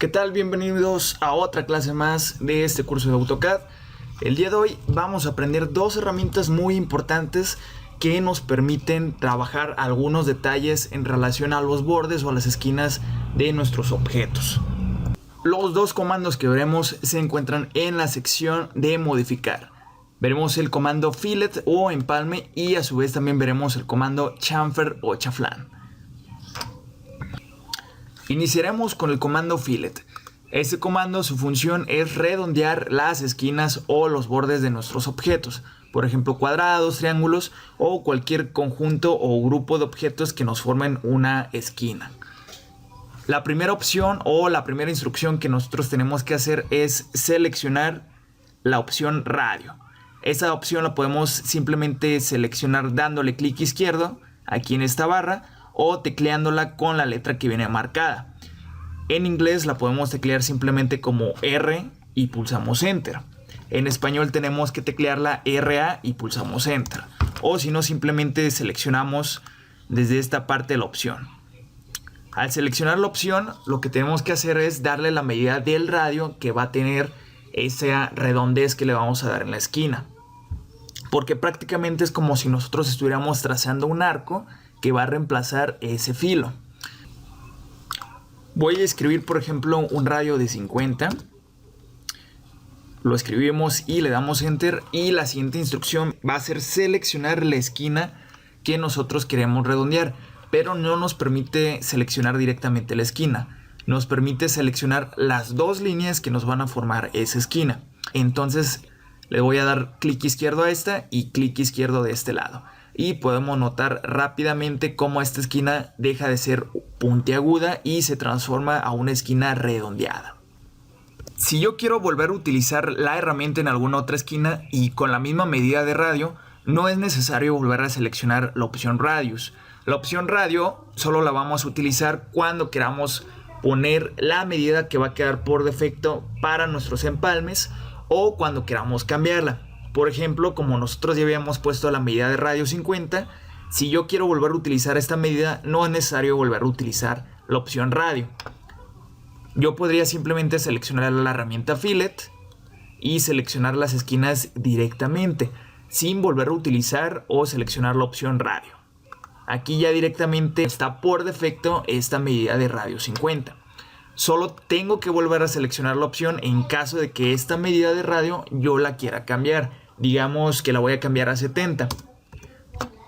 ¿Qué tal? Bienvenidos a otra clase más de este curso de AutoCAD. El día de hoy vamos a aprender dos herramientas muy importantes que nos permiten trabajar algunos detalles en relación a los bordes o a las esquinas de nuestros objetos. Los dos comandos que veremos se encuentran en la sección de modificar. Veremos el comando fillet o empalme y a su vez también veremos el comando chamfer o chaflán. Iniciaremos con el comando fillet. Este comando, su función es redondear las esquinas o los bordes de nuestros objetos, por ejemplo cuadrados, triángulos o cualquier conjunto o grupo de objetos que nos formen una esquina. La primera opción o la primera instrucción que nosotros tenemos que hacer es seleccionar la opción radio. Esa opción la podemos simplemente seleccionar dándole clic izquierdo aquí en esta barra o tecleándola con la letra que viene marcada. En inglés la podemos teclear simplemente como R y pulsamos Enter. En español tenemos que teclearla RA y pulsamos Enter. O si no, simplemente seleccionamos desde esta parte la opción. Al seleccionar la opción, lo que tenemos que hacer es darle la medida del radio que va a tener esa redondez que le vamos a dar en la esquina. Porque prácticamente es como si nosotros estuviéramos trazando un arco que va a reemplazar ese filo. Voy a escribir, por ejemplo, un radio de 50. Lo escribimos y le damos Enter. Y la siguiente instrucción va a ser seleccionar la esquina que nosotros queremos redondear. Pero no nos permite seleccionar directamente la esquina. Nos permite seleccionar las dos líneas que nos van a formar esa esquina. Entonces le voy a dar clic izquierdo a esta y clic izquierdo de este lado. Y podemos notar rápidamente cómo esta esquina deja de ser puntiaguda y se transforma a una esquina redondeada. Si yo quiero volver a utilizar la herramienta en alguna otra esquina y con la misma medida de radio, no es necesario volver a seleccionar la opción radius. La opción radio solo la vamos a utilizar cuando queramos poner la medida que va a quedar por defecto para nuestros empalmes o cuando queramos cambiarla. Por ejemplo, como nosotros ya habíamos puesto la medida de radio 50, si yo quiero volver a utilizar esta medida, no es necesario volver a utilizar la opción radio. Yo podría simplemente seleccionar la herramienta fillet y seleccionar las esquinas directamente, sin volver a utilizar o seleccionar la opción radio. Aquí ya directamente está por defecto esta medida de radio 50. Solo tengo que volver a seleccionar la opción en caso de que esta medida de radio yo la quiera cambiar. Digamos que la voy a cambiar a 70.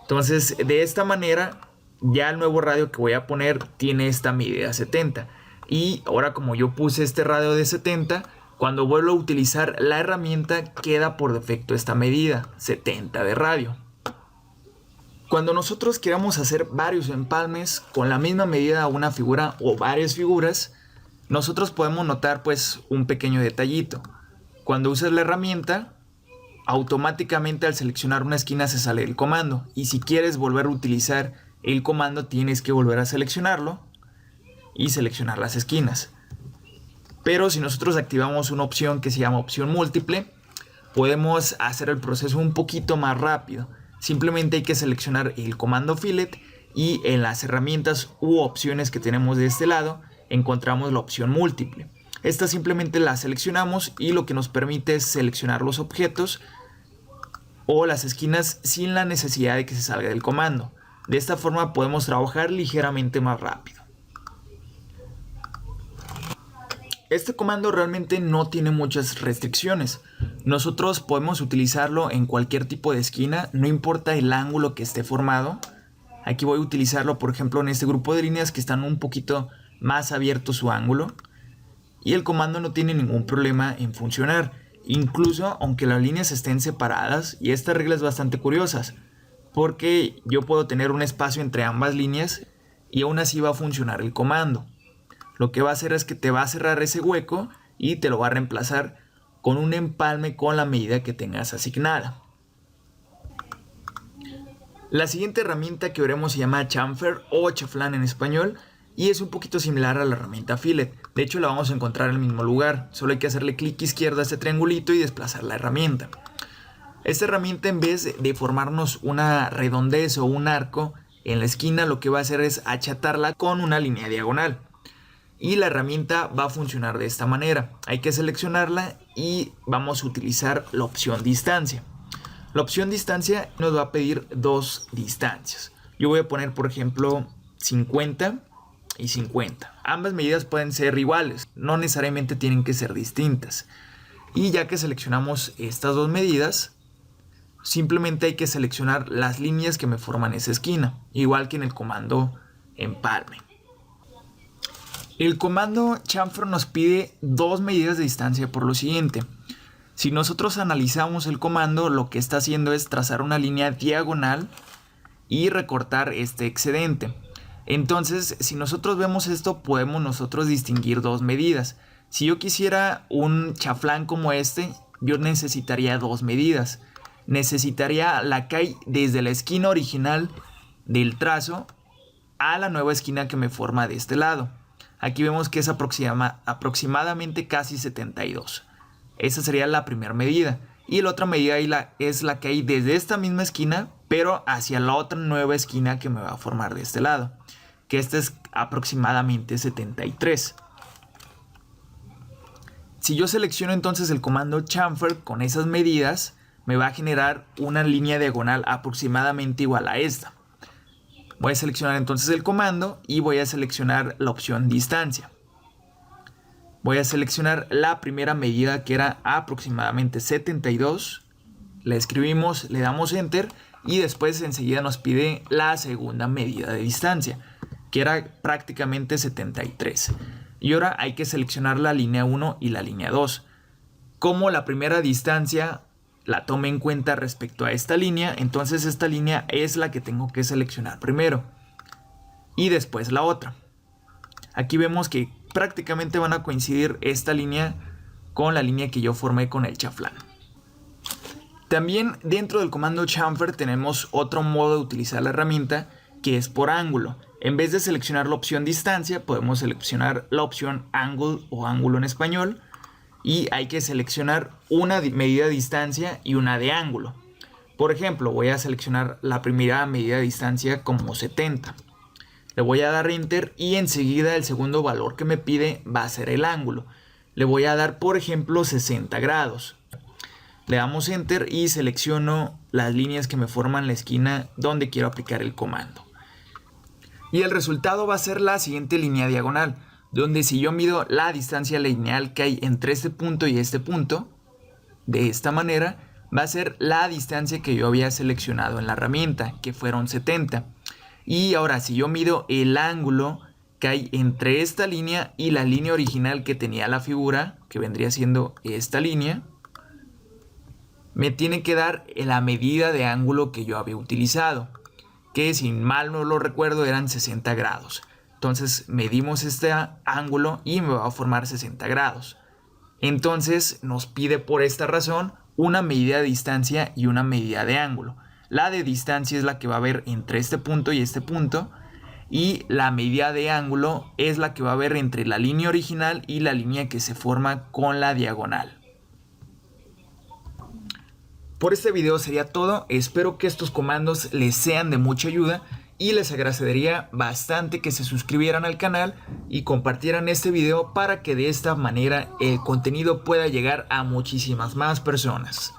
Entonces de esta manera ya el nuevo radio que voy a poner tiene esta medida 70. Y ahora como yo puse este radio de 70, cuando vuelvo a utilizar la herramienta queda por defecto esta medida 70 de radio. Cuando nosotros queramos hacer varios empalmes con la misma medida a una figura o varias figuras, nosotros podemos notar pues un pequeño detallito. Cuando usas la herramienta, automáticamente al seleccionar una esquina se sale el comando. Y si quieres volver a utilizar el comando tienes que volver a seleccionarlo y seleccionar las esquinas. Pero si nosotros activamos una opción que se llama opción múltiple, podemos hacer el proceso un poquito más rápido. Simplemente hay que seleccionar el comando fillet y en las herramientas u opciones que tenemos de este lado encontramos la opción múltiple. Esta simplemente la seleccionamos y lo que nos permite es seleccionar los objetos o las esquinas sin la necesidad de que se salga del comando. De esta forma podemos trabajar ligeramente más rápido. Este comando realmente no tiene muchas restricciones. Nosotros podemos utilizarlo en cualquier tipo de esquina, no importa el ángulo que esté formado. Aquí voy a utilizarlo, por ejemplo, en este grupo de líneas que están un poquito más abierto su ángulo. Y el comando no tiene ningún problema en funcionar, incluso aunque las líneas estén separadas. Y esta regla es bastante curiosa, porque yo puedo tener un espacio entre ambas líneas y aún así va a funcionar el comando. Lo que va a hacer es que te va a cerrar ese hueco y te lo va a reemplazar con un empalme con la medida que tengas asignada. La siguiente herramienta que veremos se llama chamfer o chaflán en español y es un poquito similar a la herramienta fillet. De hecho la vamos a encontrar en el mismo lugar, solo hay que hacerle clic izquierdo a este triangulito y desplazar la herramienta. Esta herramienta, en vez de formarnos una redondez o un arco en la esquina, lo que va a hacer es achatarla con una línea diagonal. y la herramienta va a funcionar de esta manera. Hay que seleccionarla y vamos a utilizar la opción distancia. La opción distancia nos va a pedir dos distancias. Yo voy a poner, por ejemplo, 50 y 50. Ambas medidas pueden ser iguales, no necesariamente tienen que ser distintas. Y ya que seleccionamos estas dos medidas, simplemente hay que seleccionar las líneas que me forman esa esquina, igual que en el comando empalme. El comando chamfer nos pide dos medidas de distancia por lo siguiente. Si nosotros analizamos el comando, lo que está haciendo es trazar una línea diagonal y recortar este excedente. Entonces, si nosotros vemos esto, podemos nosotros distinguir dos medidas. Si yo quisiera un chaflán como este, yo necesitaría dos medidas. Necesitaría la que hay desde la esquina original del trazo a la nueva esquina que me forma de este lado. Aquí vemos que es aproximadamente casi 72. Esa sería la primera medida. Y la otra medida es la que hay desde esta misma esquina, pero hacia la otra nueva esquina que me va a formar de este lado, que esta es aproximadamente 73. Si yo selecciono entonces el comando chamfer con esas medidas, me va a generar una línea diagonal aproximadamente igual a esta. Voy a seleccionar entonces el comando y voy a seleccionar la opción distancia. Voy a seleccionar la primera medida, que era aproximadamente 72. La escribimos, le damos enter y después enseguida nos pide la segunda medida de distancia, que era prácticamente 73. Y ahora hay que seleccionar la línea 1 y la línea 2. Como la primera distancia la tome en cuenta respecto a esta línea, entonces esta línea es la que tengo que seleccionar primero y después la otra. Aquí vemos que prácticamente van a coincidir esta línea con la línea que yo formé con el chaflán. También dentro del comando chamfer tenemos otro modo de utilizar la herramienta, que es por ángulo. En vez de seleccionar la opción distancia, podemos seleccionar la opción angle o ángulo en español, y hay que seleccionar una medida de distancia y una de ángulo. Por ejemplo, voy a seleccionar la primera medida de distancia como 70. Le voy a dar enter y enseguida el segundo valor que me pide va a ser el ángulo. Le voy a dar, por ejemplo, 60 grados. Le damos enter y selecciono las líneas que me forman la esquina donde quiero aplicar el comando. Y el resultado va a ser la siguiente línea diagonal, donde si yo mido la distancia lineal que hay entre este punto y este punto, de esta manera, va a ser la distancia que yo había seleccionado en la herramienta, que fueron 70. Y ahora si yo mido el ángulo que hay entre esta línea y la línea original que tenía la figura, que vendría siendo esta línea, me tiene que dar la medida de ángulo que yo había utilizado, que si mal no lo recuerdo eran 60 grados. Entonces medimos este ángulo y me va a formar 60 grados. Entonces nos pide por esta razón una medida de distancia y una medida de ángulo. La de distancia es la que va a haber entre este punto y este punto, y la medida de ángulo es la que va a haber entre la línea original y la línea que se forma con la diagonal. Por este video sería todo. Espero que estos comandos les sean de mucha ayuda y les agradecería bastante que se suscribieran al canal y compartieran este video para que de esta manera el contenido pueda llegar a muchísimas más personas.